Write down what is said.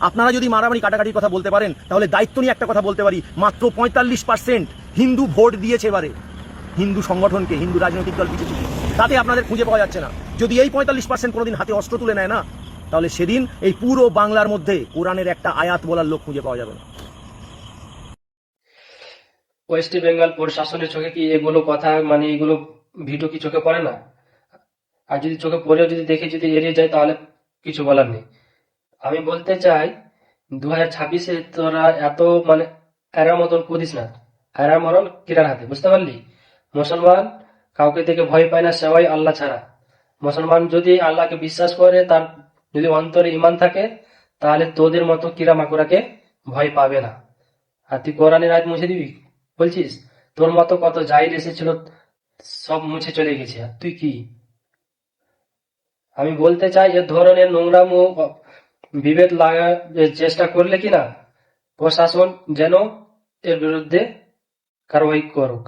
আপনারা যদি মারামারি কাটাকাটির কথা বলতে পারেন তাহলে দায়িত্ব নিয়ে একটা কথা বলতে পারি, মাত্র ৪৫% হিন্দু ভোট দিয়েছে এবারে হিন্দু সংগঠনকে, হিন্দু রাজনৈতিক দল বিজেপিকে। তাতে আপনাদের খুঁজে পাওয়া যাচ্ছে না। যদি এই ৪৫% কোনোদিন হাতে অস্ত্র তুলে নেয় না, তাহলে সেদিন এই পুরো বাংলার মধ্যে কোরআনের একটা আয়াত বলার লোক খুঁজে পাওয়া যাবে না। ওয়েস্ট বেঙ্গল প্রশাসনের চোখে কি এগুলো কথা, মানে এগুলো ভিডিও কি চোখে পড়ে না? আর যদি চোখে পড়েও যদি দেখে যদি এড়িয়ে যায় তাহলে কিছু বলার নেই। আমি বলতে চাই 2026-এ তোরা এত মানে এরার মতন করিস না। এরার মরণ কিরার হাতে, বুঝতে পারলি? মুসলমান কাউকে থেকে ভয় পায় না, সেবাই আল্লাহ ছাড়া। মুসলমান যদি আল্লাহকে বিশ্বাস করে, তার যদি অন্তরে ইমান থাকে, তাহলে তোদের মতো কিরা মাকুরাকে ভয় পাবে না। আর তুই কোরআনের আয়াত মুছে দিবি বলছিস? তোর মতো কত জাহিল এসেছিল, সব মুছে চলে গেছে, আর তুই কি? আমি বলতে চাই, এ ধরনের নোংরামো বিভেদ লাগার চেষ্টা করলে কিনা প্রশাসন যেন এর বিরুদ্ধে কার্যবাহী করুক।